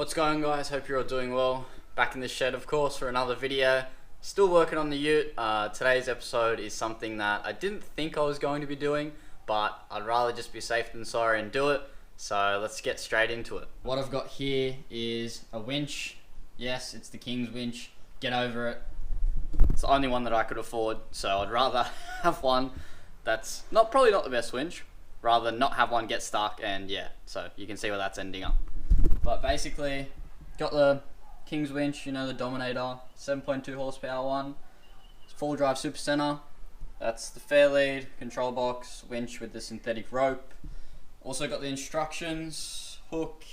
What's going on, guys? Hope you're all doing well. Back in the shed, of course, for another video. Still working on the ute. Today's episode is something that I didn't think I was going to be doing, but I'd rather just be safe than sorry and do it. So let's get straight into it. What I've got here is a winch. Yes, it's the King's winch. Get over it. It's the only one that I could afford, so I'd rather have one that's probably not the best winch, rather than not have one get stuck, and yeah, so you can see where that's ending up. But basically, got the King's winch, you know, the Domin8r, 7.2 horsepower one. It's full drive super center. That's the fair lead, control box, winch with the synthetic rope. Also got the instructions, hook,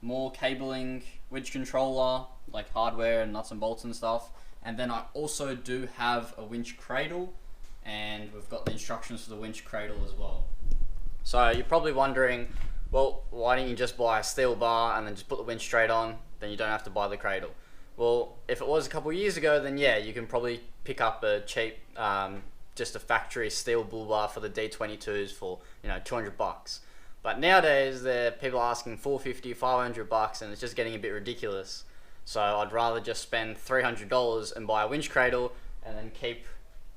more cabling, winch controller, like hardware and nuts and bolts and stuff. And then I also do have a winch cradle, and we've got the instructions for the winch cradle as well. So you're probably wondering, well, why don't you just buy a steel bar and then just put the winch straight on, then you don't have to buy the cradle? Well, if it was a couple of years ago, then yeah, you can probably pick up a cheap, just a factory steel Bullbar for the D22s for, you know, 200 bucks. But nowadays, people are asking 450, 500 bucks, and it's just getting a bit ridiculous. So I'd rather just spend $300 and buy a winch cradle and then keep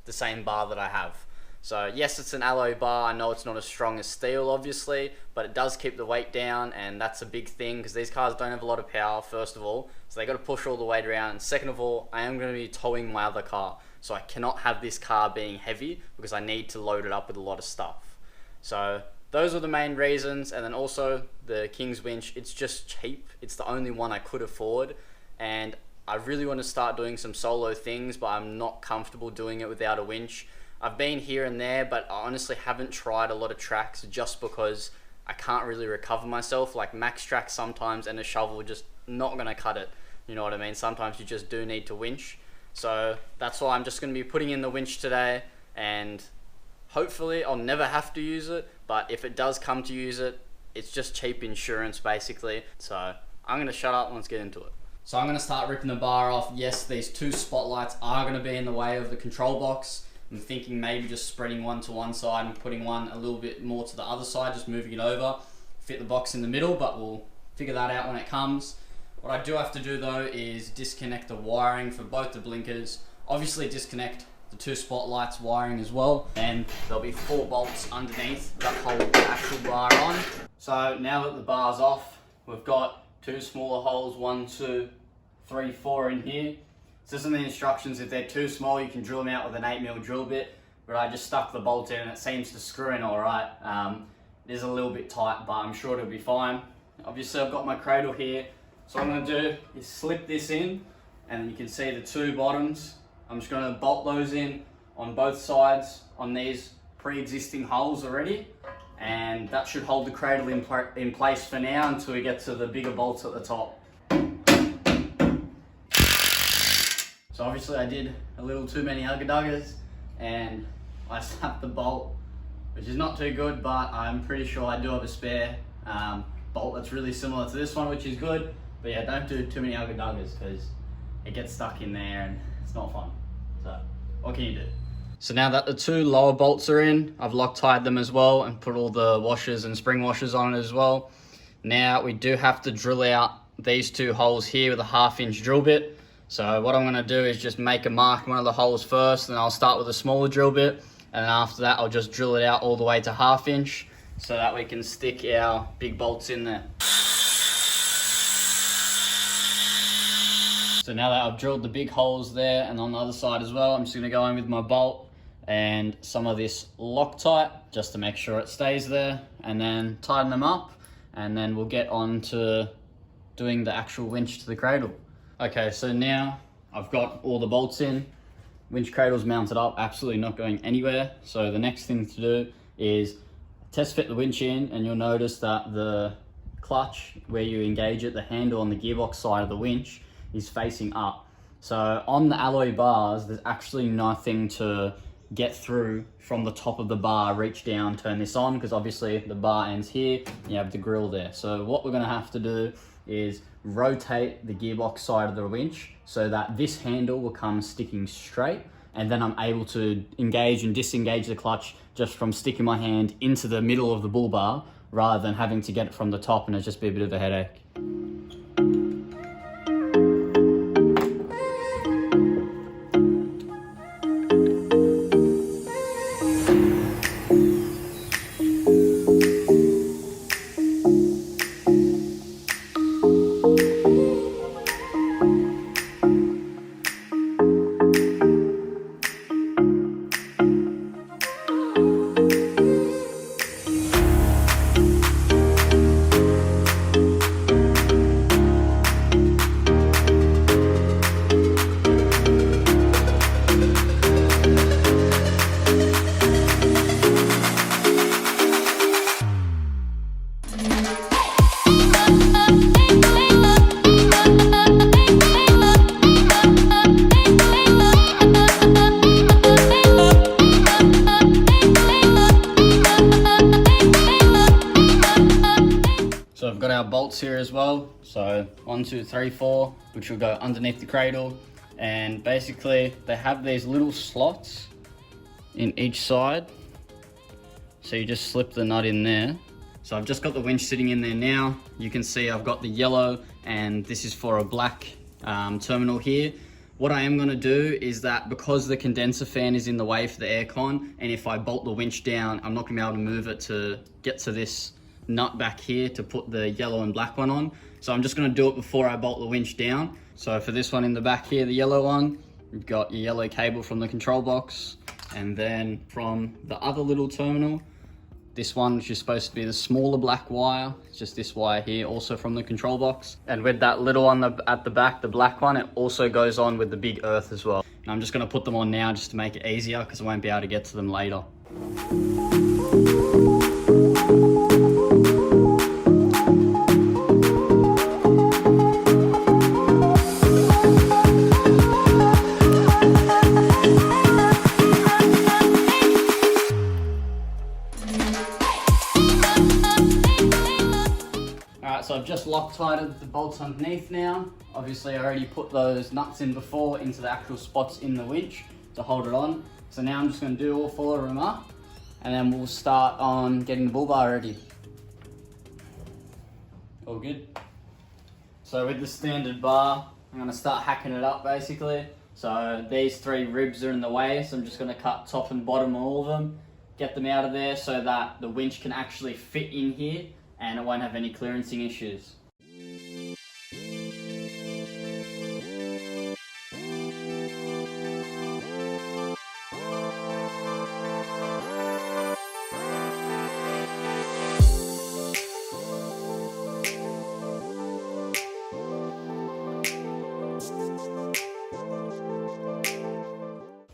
the same bar that I have. So yes, it's an alloy bar. I know it's not as strong as steel, obviously, but it does keep the weight down, and that's a big thing because these cars don't have a lot of power, first of all, so they got to push all the weight around. And second of all, I am going to be towing my other car, so I cannot have this car being heavy because I need to load it up with a lot of stuff. So those are the main reasons. And then also the King's winch, it's just cheap. It's the only one I could afford, and I really want to start doing some solo things, but I'm not comfortable doing it without a winch. I've been here and there, but I honestly haven't tried a lot of tracks just because I can't really recover myself. Like max tracks sometimes, and a shovel just not going to cut it. You know what I mean? Sometimes you just do need to winch. So that's why I'm just going to be putting in the winch today, and hopefully I'll never have to use it. But if it does come to use it, it's just cheap insurance basically. So I'm going to shut up and let's get into it. So I'm going to start ripping the bar off. Yes, these two spotlights are going to be in the way of the control box. I'm thinking maybe just spreading one to one side and putting one a little bit more to the other side, just moving it over, fit the box in the middle, but we'll figure that out when it comes. What I do have to do though is disconnect the wiring for both the blinkers, obviously disconnect the two spotlights wiring as well, and there'll be 4 bolts underneath that hold the actual bar on. So now that the bar's off, we've got 2 smaller holes, 1, 2, 3, 4 in here. It's just in the instructions, if they're too small, you can drill them out with an 8mm drill bit, but I just stuck the bolt in and it seems to screw in alright. It is a little bit tight, but I'm sure it'll be fine. Obviously I've got my cradle here, so what I'm going to do is slip this in, and you can see the 2 bottoms. I'm just going to bolt those in on both sides on these pre-existing holes already, and that should hold the cradle in place for now until we get to the bigger bolts at the top. So obviously I did a little too many ugga-duggers and I snapped the bolt, which is not too good, but I'm pretty sure I do have a spare bolt that's really similar to this one, which is good. But yeah, don't do too many ugga-duggers because it gets stuck in there and it's not fun. So what can you do? So now that the 2 lower bolts are in, I've Loctite them as well and put all the washers and spring washers on it as well. Now we do have to drill out these 2 holes here with a 1/2-inch drill bit. So what I'm going to do is just make a mark in one of the holes first, and I'll start with a smaller drill bit, and then after that I'll just drill it out all the way to 1/2 inch so that we can stick our big bolts in there. So now that I've drilled the big holes there and on the other side as well, I'm just going to go in with my bolt and some of this Loctite just to make sure it stays there, and then tighten them up, and then we'll get on to doing the actual winch to the cradle. Okay, so now I've got all the bolts in, winch cradle's mounted up, absolutely not going anywhere. So the next thing to do is test fit the winch in, and you'll notice that the clutch where you engage it, the handle on the gearbox side of the winch is facing up. So on the alloy bars, there's actually nothing to get through from the top of the bar, reach down, turn this on, because obviously the bar ends here, you have the grill there. So what we're gonna have to do is rotate the gearbox side of the winch so that this handle will come sticking straight, and then I'm able to engage and disengage the clutch just from sticking my hand into the middle of the bull bar rather than having to get it from the top, and it's just be a bit of a headache. our bolts here as well. So 1, 2, 3, 4, which will go underneath the cradle. And basically they have these little slots in each side. So you just slip the nut in there. So I've just got the winch sitting in there now. You can see I've got the yellow, and this is for a black terminal here. What I am going to do is that because the condenser fan is in the way for the aircon, and if I bolt the winch down, I'm not going to be able to move it to get to this nut back here to put the yellow and black one on. So I'm just going to do it before I bolt the winch down. So for this one in the back here, the yellow one, you've got your yellow cable from the control box, and then from the other little terminal, this one, which is supposed to be the smaller black wire, it's just this wire here, also from the control box. And with that little one at the back, the black one, it also goes on with the big earth as well. And I'm just gonna put them on now just to make it easier, because I won't be able to get to them later. So I've just Loctited the bolts underneath now. Obviously I already put those nuts in before into the actual spots in the winch to hold it on. So now I'm just going to do all 4 of them up, and then we'll start on getting the bullbar ready. All good. So with the standard bar, I'm going to start hacking it up basically. So these 3 ribs are in the way, so I'm just going to cut top and bottom of all of them, get them out of there so that the winch can actually fit in here and it won't have any clearancing issues.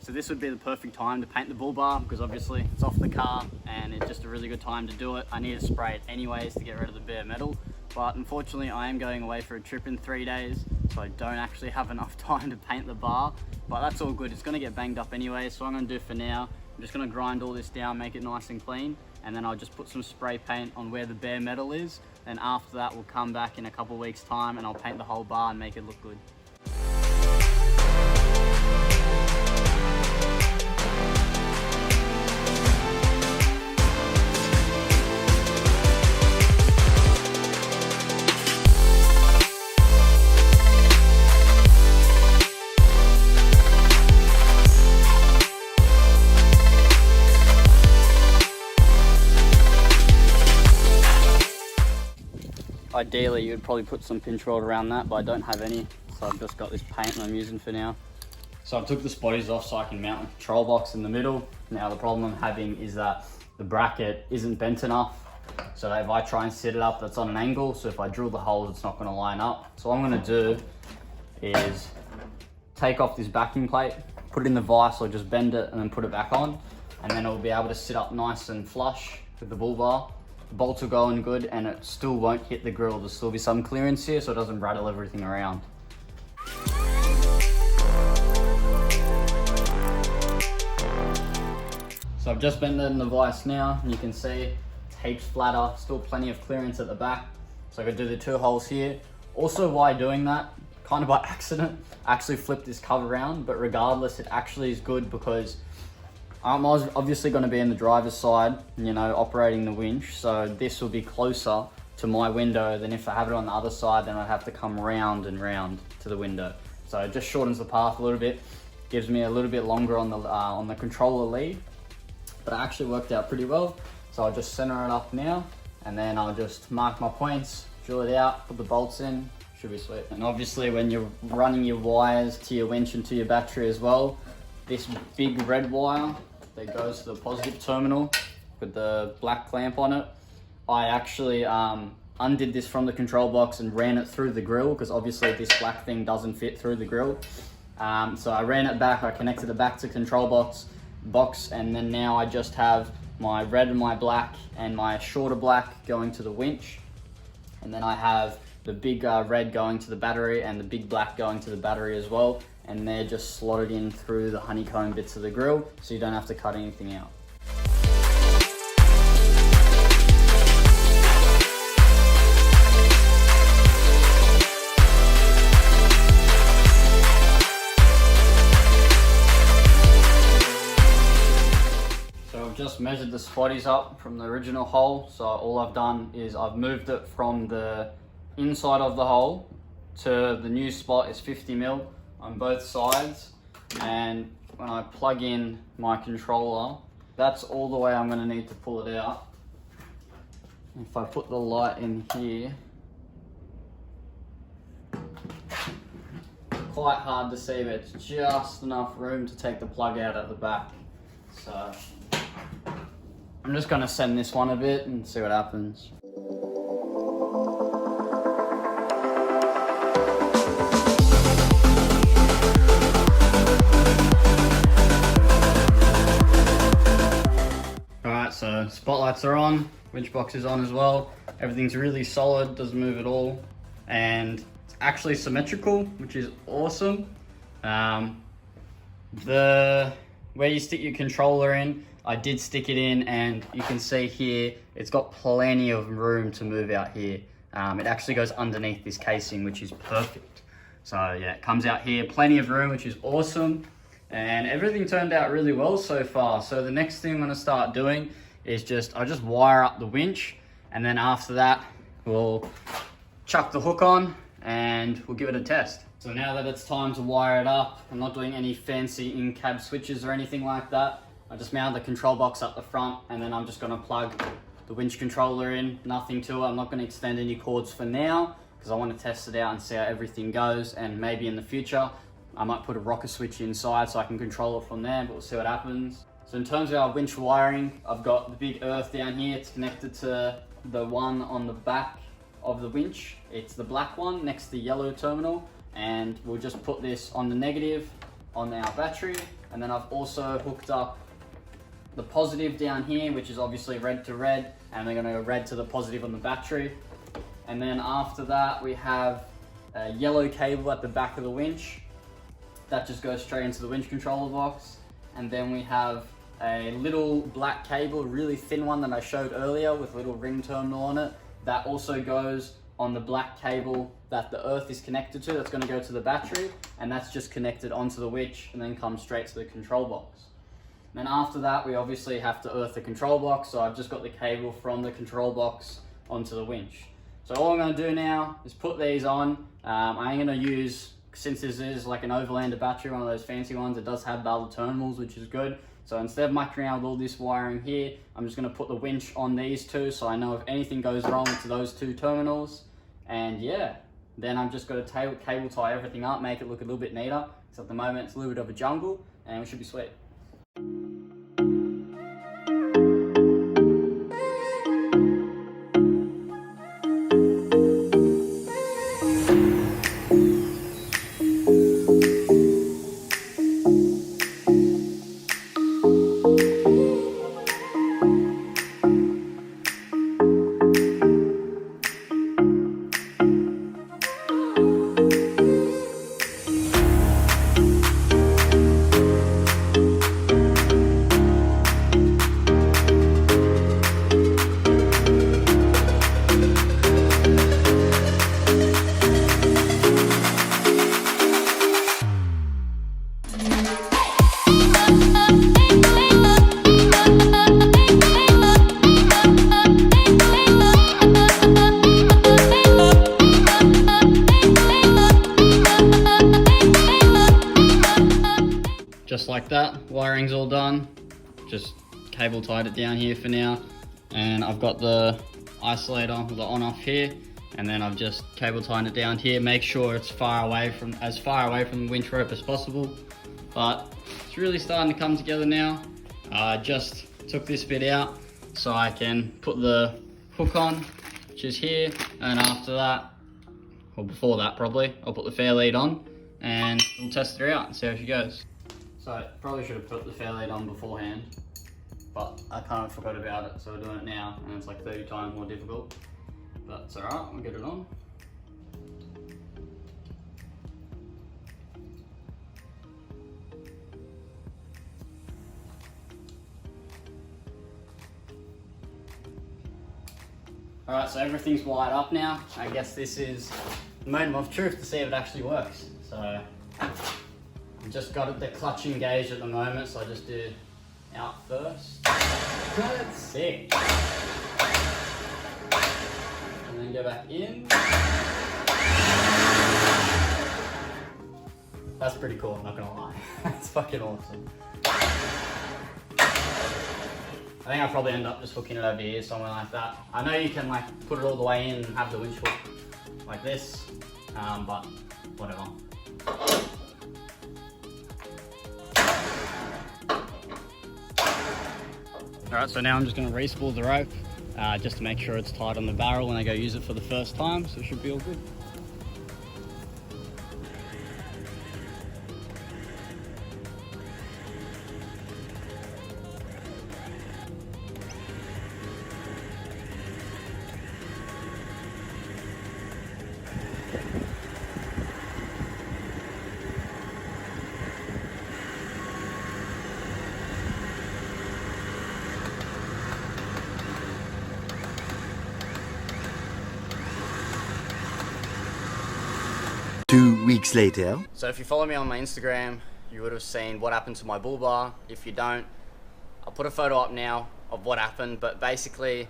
So this would be the perfect time to paint the bullbar, because obviously it's off the car and it's just a really good time to do it. I need to spray it anyways to get rid of the bare metal, but unfortunately I am going away for a trip in 3 days, so I don't actually have enough time to paint the bar, but that's all good. It's going to get banged up anyway, so what I'm going to do for now, I'm just going to grind all this down, make it nice and clean, and then I'll just put some spray paint on where the bare metal is, and after that we'll come back in a couple weeks time and I'll paint the whole bar and make it look good. Ideally, you'd probably put some pinch weld around that, but I don't have any, so I've just got this paint that I'm using for now. So I took the spotties off so I can mount the control box in the middle. Now the problem I'm having is that the bracket isn't bent enough, so if I try and set it up, that's on an angle, so if I drill the holes, it's not going to line up. So what I'm going to do is take off this backing plate, put it in the vise, or just bend it and then put it back on, and then it'll be able to sit up nice and flush with the bull bar. The bolts will go in good and it still won't hit the grill. Therell still be some clearance here so it doesn't rattle everything around. So I've just bent it in the vise now, and you can see heaps flatter, still plenty of clearance at the back. So I could do the 2 holes here. Also, why doing that, kind of by accident, I actually flipped this cover around, but regardless, it actually is good because I'm obviously going to be in the driver's side, you know, operating the winch, so this will be closer to my window than if I have it on the other side, then I'd have to come round and round to the window. So it just shortens the path a little bit, gives me a little bit longer on the controller lead, but it actually worked out pretty well. So I'll just center it up now, and then I'll just mark my points, drill it out, put the bolts in, should be sweet. And obviously when you're running your wires to your winch and to your battery as well, this big red wire that goes to the positive terminal with the black clamp on it, I actually undid this from the control box and ran it through the grill, because obviously this black thing doesn't fit through the grill. So I ran it back, I connected it back to the control box, and then now I just have my red and my black and my shorter black going to the winch, and then I have the big red going to the battery and the big black going to the battery as well, and they're just slotted in through the honeycomb bits of the grill, so you don't have to cut anything out. measured the spotties up from the original hole, so all I've done is I've moved it from the inside of the hole to the new spot is 50mm on both sides, and when I plug in my controller, that's all the way I'm going to need to pull it out. If I put the light in here, quite hard to see, but it's just enough room to take the plug out at the back. So I'm just going to send this one a bit and see what happens. Alright, so spotlights are on, winch box is on as well. Everything's really solid, doesn't move at all, and it's actually symmetrical, which is awesome. Where you stick your controller in, I did stick it in, and you can see here it's got plenty of room to move out here. It actually goes underneath this casing, which is perfect. So yeah, it comes out here, plenty of room, which is awesome. And everything turned out really well so far. So the next thing I'm going to start doing is I'll just wire up the winch, and then after that we'll chuck the hook on and we'll give it a test. So now that it's time to wire it up, I'm not doing any fancy in-cab switches or anything like that. I just mount the control box up the front, and then I'm just going to plug the winch controller in, nothing to it. I'm not going to extend any cords for now because I want to test it out and see how everything goes, and maybe in the future I might put a rocker switch inside so I can control it from there, but we'll see what happens. So in terms of our winch wiring, I've got the big earth down here. It's connected to the one on the back of the winch. It's the black one next to the yellow terminal, and we'll just put this on the negative on our battery. And then I've also hooked up the positive down here, which is obviously red to red, and we're going to go red to the positive on the battery. And then after that we have a yellow cable at the back of the winch. That just goes straight into the winch controller box. And then we have a little black cable, a really thin one that I showed earlier with a little ring terminal on it. That also goes on the black cable that the earth is connected to. That's going to go to the battery, and that's just connected onto the winch and then comes straight to the control box. And then after that, we obviously have to earth the control box. So I've just got the cable from the control box onto the winch. So all I'm going to do now is put these on. I'm going to use, since this is like an Overlander battery, one of those fancy ones, it does have the other terminals, which is good. So instead of mucking around with all this wiring here, I'm just going to put the winch on these two, so I know if anything goes wrong to those two terminals. And yeah, then I'm just going to cable tie everything up, make it look a little bit neater. So at the moment it's a little bit of a jungle, and we should be sweet. Just like that, wiring's all done. Just cable tied it down here for now. And I've got the isolator with the on off here. And then I've just cable tied it down here. Make sure it's as far away from the winch rope as possible. But it's really starting to come together now. I just took this bit out so I can put the hook on, which is here. And after that, or before that probably, I'll put the fair lead on and we'll test her out and see how she goes. So I probably should have put the fair lead on beforehand, but I kind of forgot about it, so we're doing it now, and it's like 30 times more difficult. But it's alright, we'll get it on. Alright, so everything's wired up now. I guess this is the moment of truth to see if it actually works. So I've just got the clutch engaged at the moment, so I just do out first. That's sick. And then go back in. That's pretty cool, I'm not gonna lie. That's fucking awesome. I think I'll probably end up just hooking it over here somewhere like that. I know you can like put it all the way in and have the winch hook like this, but whatever. Alright, so now I'm just going to re-spool the rope just to make sure it's tight on the barrel when I go use it for the first time, so it should be all good. 2 weeks later. So if you follow me on my Instagram, you would have seen what happened to my Bullbar. If you don't, I'll put a photo up now of what happened, but basically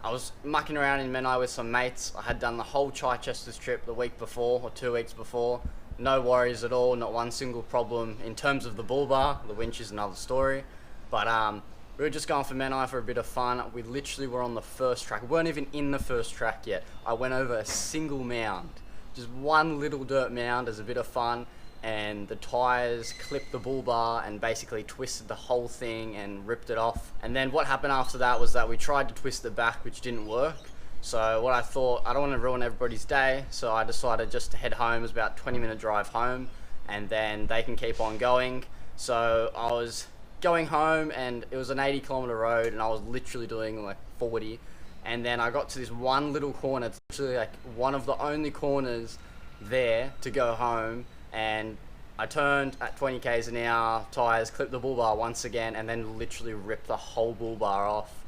I was mucking around in Menai with some mates. I had done the whole Chichester's trip the week before, or 2 weeks before. No worries at all, not one single problem. In terms of the Bullbar, the winch is another story. But we were just going for Menai for a bit of fun. We literally were on the first track. We weren't even in the first track yet. I went over a single mound. Just one little dirt mound as a bit of fun, and the tires clipped the Bullbar and basically twisted the whole thing and ripped it off. And then what happened after that was that we tried to twist it back, which didn't work. So what I thought, I don't want to ruin everybody's day, so I decided just to head home. It was about a 20-minute drive home, and then they can keep on going. So I was going home, and it was an 80-kilometer road, and I was literally doing like 40. And then I got to this one little corner. It's literally like one of the only corners there to go home. And I turned at 20 k's an hour, tires clipped the Bullbar once again, and then literally ripped the whole Bullbar off.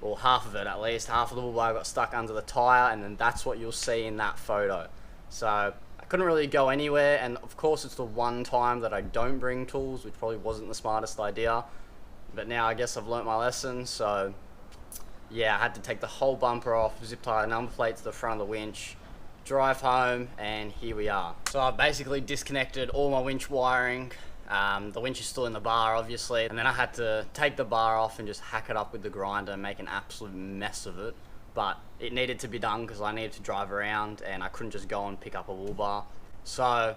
Or half of it at least. Half of the Bullbar got stuck under the tire, and then that's what you'll see in that photo. So I couldn't really go anywhere, and of course it's the one time that I don't bring tools, which probably wasn't the smartest idea. But now I guess I've learnt my lesson, so yeah, I had to take the whole bumper off, zip tie the number plate to the front of the winch, drive home, and here we are. So I've basically disconnected all my winch wiring. The winch is still in the bar, obviously, and then I had to take the bar off and just hack it up with the grinder and make an absolute mess of it. But it needed to be done because I needed to drive around and I couldn't just go and pick up a Bullbar. So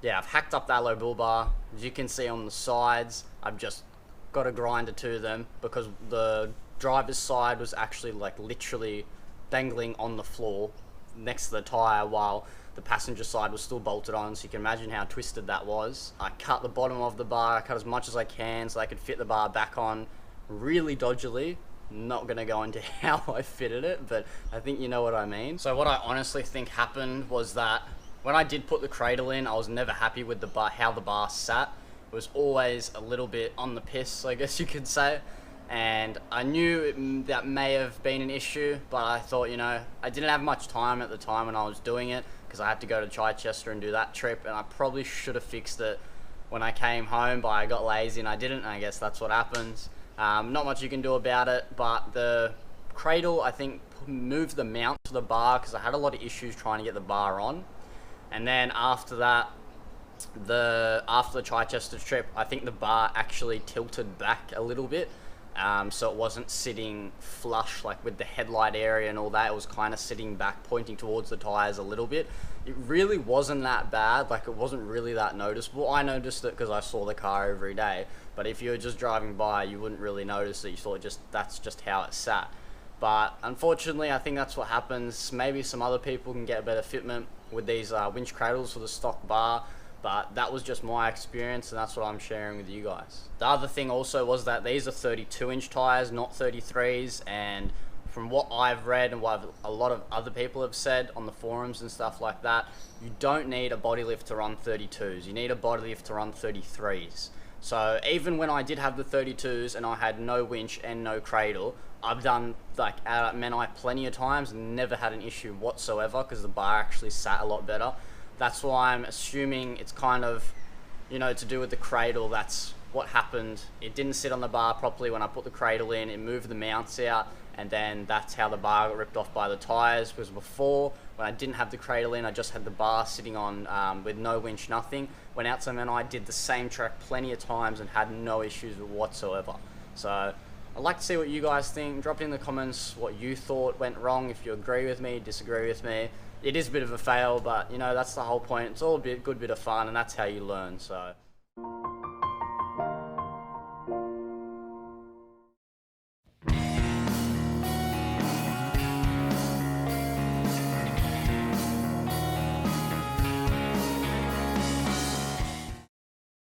yeah, I've hacked up that low Bullbar. As you can see on the sides, I've just got a grinder to them because the driver's side was actually like literally dangling on the floor next to the tire while the passenger side was still bolted on, so you can imagine how twisted that was. I cut the bottom of the bar, I cut as much as I can so I could fit the bar back on really dodgily. Not gonna go into how I fitted it, but I think you know what I mean. So what I honestly think happened was that when I did put the cradle in, I was never happy with the bar, how the bar sat. It was always a little bit on the piss, I guess you could say. And I knew that may have been an issue, but I thought, you know, I didn't have much time at the time when I was doing it because I had to go to Chichester and do that trip, and I probably should have fixed it when I came home, but I got lazy and I didn't, and I guess that's what happens. Not much you can do about it, but the cradle, I think, moved the mount to the bar because I had a lot of issues trying to get the bar on. And then after that, after the Chichester trip, I think the bar actually tilted back a little bit. So it wasn't sitting flush like with the headlight area and all that. It was kind of sitting back, pointing towards the tires a little bit. It really wasn't that bad, like it wasn't really that noticeable. I noticed it because I saw the car every day, but if you were just driving by, you wouldn't really notice it. You thought that's just how it sat. But unfortunately, I think that's what happens. Maybe some other people can get a better fitment with these winch cradles for the stock bar, but that was just my experience, and that's what I'm sharing with you guys. The other thing also was that these are 32-inch tires, not 33s, and from what I've read and what a lot of other people have said on the forums and stuff like that, you don't need a body lift to run 32s. You need a body lift to run 33s. So even when I did have the 32s and I had no winch and no cradle, I've done like out at Menai plenty of times and never had an issue whatsoever because the bar actually sat a lot better. That's why I'm assuming it's kind of, you know, to do with the cradle that's what happened. It didn't sit on the bar properly when I put the cradle in. It moved the mounts out, and then that's how the bar got ripped off by the tires. Because before, when I didn't have the cradle in, I just had the bar sitting on with no winch, nothing. Went out to I did the same track plenty of times and had no issues whatsoever. So I'd like to see what you guys think. Drop it in the comments what you thought went wrong, if you agree with me, disagree with me. It is a bit of a fail, but you know, that's the whole point. It's all a good bit of fun, and that's how you learn. So